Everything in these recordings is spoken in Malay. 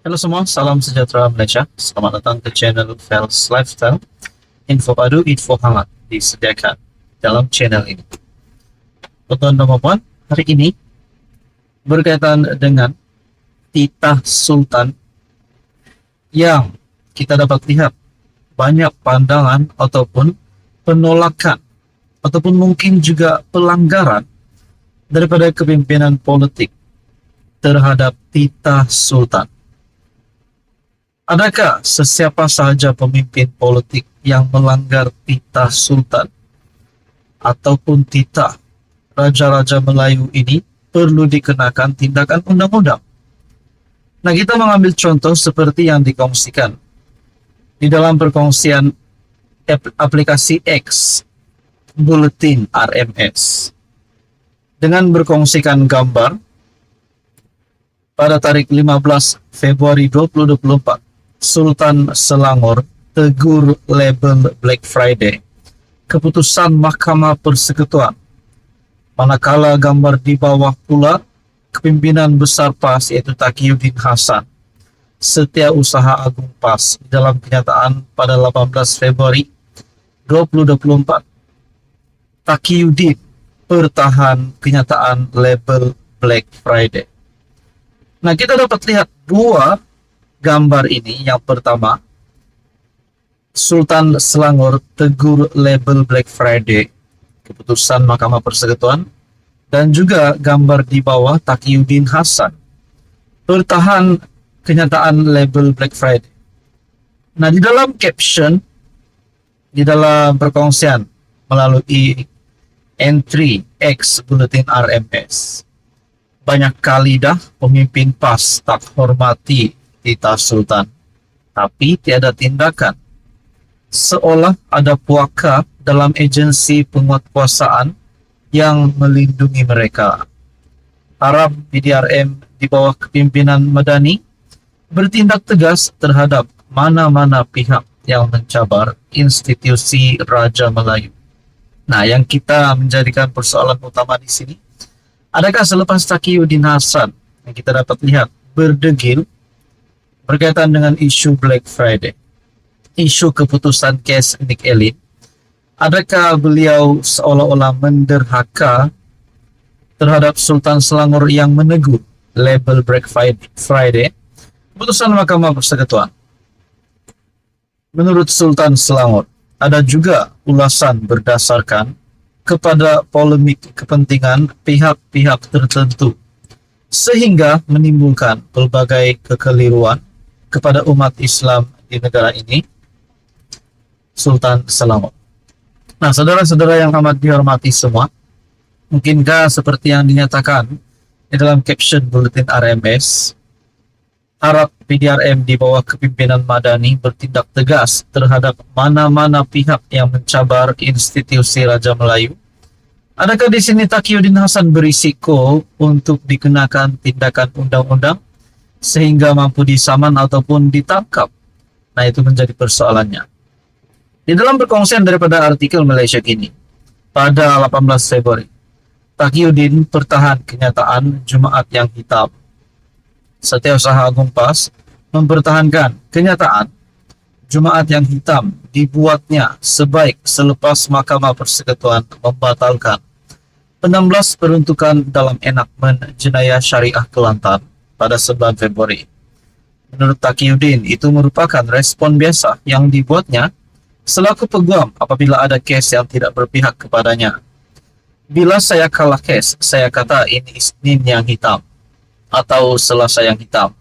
Halo semua, salam sejahtera Malaysia. Selamat datang ke channel Fels Lifestyle. Info padu, info hangat disediakan dalam channel ini. Tuan-tuan dan puan, hari ini berkaitan dengan titah sultan yang kita dapat lihat banyak pandangan ataupun penolakan ataupun mungkin juga pelanggaran daripada kepimpinan politik terhadap titah sultan. Adakah sesiapa sahaja pemimpin politik yang melanggar titah sultan ataupun titah raja-raja Melayu ini perlu dikenakan tindakan undang-undang? Nah, kita mengambil contoh seperti yang dikongsikan di dalam perkongsian aplikasi X, Bulletin RMS, dengan berkongsikan gambar pada tarik 15 Februari 2024. Sultan Selangor tegur label Black Friday. Keputusan Mahkamah Persekutuan. Manakala gambar di bawah pula kepimpinan besar PAS iaitu Taqiyuddin Hasan, Setiausaha Agung PAS, dalam kenyataan pada 18 Februari 2024. Taqiyuddin pertahan kenyataan label Black Friday. Nah, kita dapat lihat dua gambar ini. Yang pertama, Sultan Selangor tegur label Black Friday, keputusan Mahkamah Persekutuan, dan juga gambar di bawah Taqiyuddin Hasan bertahan kenyataan label Black Friday. Nah, di dalam caption, di dalam perkongsian melalui entry X Bulletin RMS, banyak kali dah pemimpin PAS tak hormati titah sultan, tapi tiada tindakan. Seolah ada puaka dalam agensi penguatkuasaan yang melindungi mereka. Harap PDRM di bawah kepimpinan Madani bertindak tegas terhadap mana-mana pihak yang mencabar institusi Raja Melayu. Nah, yang kita menjadikan persoalan utama di sini, adakah selepas Taqiyuddin Hasan yang kita dapat lihat berdegil berkaitan dengan isu Black Friday, isu keputusan kes Nick Elin, adakah beliau seolah-olah menderhaka terhadap Sultan Selangor yang menegur label Black Friday, keputusan Mahkamah Persekutuan? Menurut Sultan Selangor, ada juga ulasan berdasarkan kepada polemik kepentingan pihak-pihak tertentu, sehingga menimbulkan pelbagai kekeliruan kepada umat Islam di negara ini. Sultan Selangor. Nah, saudara-saudara yang amat dihormati semua, mungkinkah seperti yang dinyatakan di dalam caption Bulletin RMS, harap PDRM di bawah kepimpinan Madani bertindak tegas terhadap mana-mana pihak yang mencabar institusi Raja Melayu? Adakah di sini Taqiyuddin Hasan berisiko untuk dikenakan tindakan undang-undang sehingga mampu disaman ataupun ditangkap? Nah, itu menjadi persoalannya. Di dalam perkongsian daripada artikel Malaysia Kini pada 18 Februari, Taqiyuddin pertahan kenyataan Jumaat yang hitam. Setiausaha Agung PAS mempertahankan kenyataan Jumaat yang hitam dibuatnya sebaik selepas Mahkamah Persekutuan membatalkan 16 peruntukan dalam enakmen jenayah syariah Kelantan pada 9 Februari. Menurut Taqiyuddin, itu merupakan respon biasa yang dibuatnya selaku peguam apabila ada kes yang tidak berpihak kepadanya. Bila saya kalah kes, saya kata ini Isnin yang hitam atau Selasa yang hitam.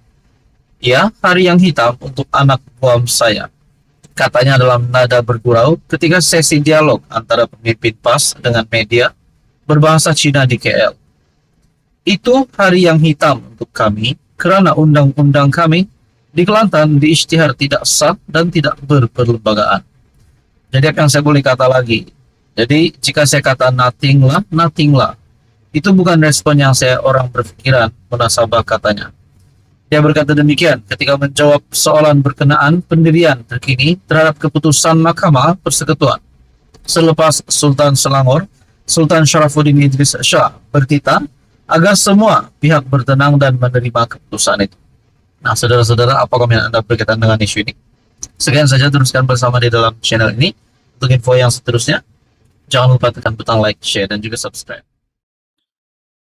Ya, hari yang hitam untuk anak buam saya, katanya dalam nada bergurau ketika sesi dialog antara pemimpin PAS dengan media berbahasa Cina di KL. Itu hari yang hitam untuk kami kerana undang-undang kami di Kelantan diisytihar tidak sah dan tidak berperlembagaan. Jadi apa yang saya boleh kata lagi? Jadi jika saya kata nothing lah, itu bukan respon yang saya orang berfikiran munasabah katanya. Dia berkata demikian ketika menjawab soalan berkenaan pendirian terkini terhadap keputusan Mahkamah Persekutuan selepas Sultan Selangor, Sultan Sharafuddin Idris Shah bertitah agar semua pihak bertenang dan menerima keputusan itu. Nah, saudara-saudara, apa komen Anda berkaitan dengan isu ini? Sekian saja, teruskan bersama di dalam channel ini. Untuk info yang seterusnya, jangan lupa tekan butang like, share, dan juga subscribe.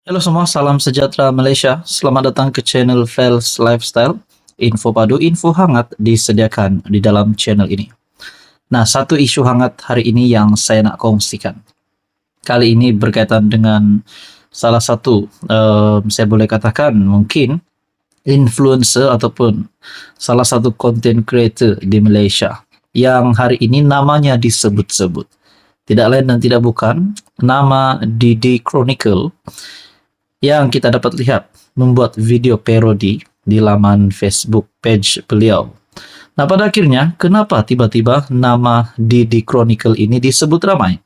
Halo semua, salam sejahtera Malaysia. Selamat datang ke channel Fels Lifestyle. Info padu, info hangat disediakan di dalam channel ini. Nah, satu isu hangat hari ini yang saya nak kongsikan. Kali ini berkaitan dengan salah satu, saya boleh katakan mungkin influencer ataupun salah satu content creator di Malaysia yang hari ini namanya disebut-sebut. Tidak lain dan tidak bukan nama Didi Chronicle yang kita dapat lihat membuat video parodi di laman Facebook page beliau. Nah, pada akhirnya kenapa tiba-tiba nama Didi Chronicle ini disebut ramai?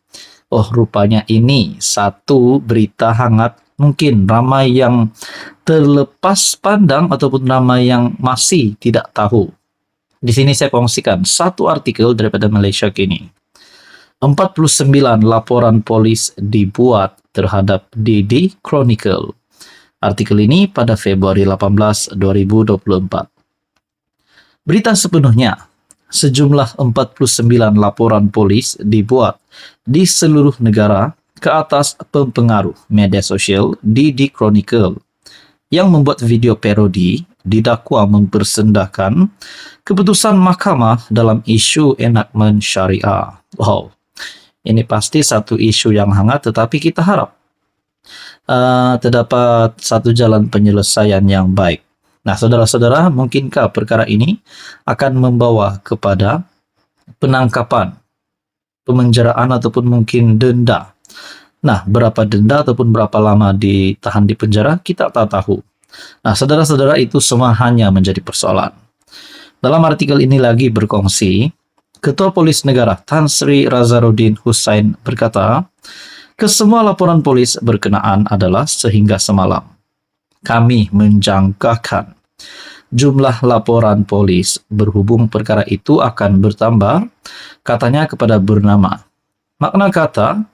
Oh, rupanya ini satu berita hangat, mungkin ramai yang terlepas pandang ataupun ramai yang masih tidak tahu. Di sini saya kongsikan satu artikel daripada Malaysia Kini. 49 laporan polis dibuat terhadap Didi Chronicle. Artikel ini pada Februari 18, 2024. Berita sepenuhnya, sejumlah 49 laporan polis dibuat di seluruh negara ke atas pempengaruh media sosial Didi Chronicle yang membuat video parodi didakwa mempersendahkan keputusan mahkamah dalam isu enakmen syariah. Wow, ini pasti satu isu yang hangat, tetapi kita harap terdapat satu jalan penyelesaian yang baik. Nah, saudara-saudara, mungkinkah perkara ini akan membawa kepada penangkapan, pemenjaraan ataupun mungkin denda? Nah, berapa denda ataupun berapa lama ditahan di penjara, kita tak tahu. Nah, saudara-saudara, itu semua hanya menjadi persoalan. Dalam artikel ini lagi berkongsi, Ketua Polis Negara Tan Sri Razaruddin Hussain berkata, kesemua laporan polis berkenaan adalah sehingga semalam kami menjangkakan jumlah laporan polis berhubung perkara itu akan bertambah, katanya kepada bernama. Makna kata,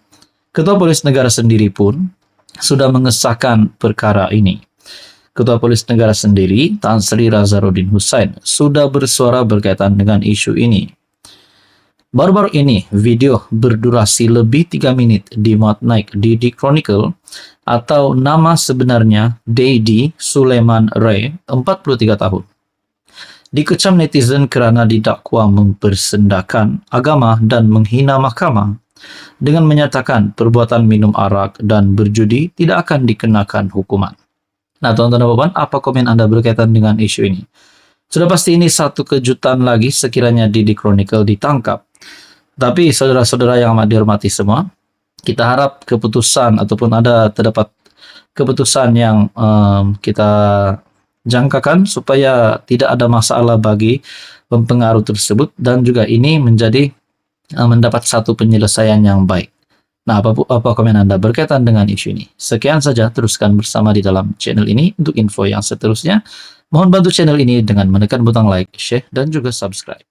Ketua Polis Negara sendiri pun sudah mengesahkan perkara ini. Ketua Polis Negara sendiri, Tan Sri Razaruddin Hussain, sudah bersuara berkaitan dengan isu ini. Baru-baru ini, video berdurasi lebih 3 menit dimuat naik Didi Chronicle atau nama sebenarnya Didi Suleiman Ray, 43 tahun. Dikecam netizen kerana didakwa mempersendahkan agama dan menghina mahkamah dengan menyatakan perbuatan minum arak dan berjudi tidak akan dikenakan hukuman. Nah, tuan-tuan dan puan, apa komen Anda berkaitan dengan isu ini? Sudah pasti ini satu kejutan lagi sekiranya Didi Chronicle ditangkap. Tapi saudara-saudara yang amat dihormati semua, kita harap keputusan ataupun terdapat keputusan yang kita jangkakan supaya tidak ada masalah bagi pempengaruh tersebut dan juga ini menjadi mendapat satu penyelesaian yang baik. Nah, apa komen Anda berkaitan dengan isu ini? Sekian saja, teruskan bersama di dalam channel ini untuk info yang seterusnya. Mohon bantu channel ini dengan menekan butang like, share, dan juga subscribe.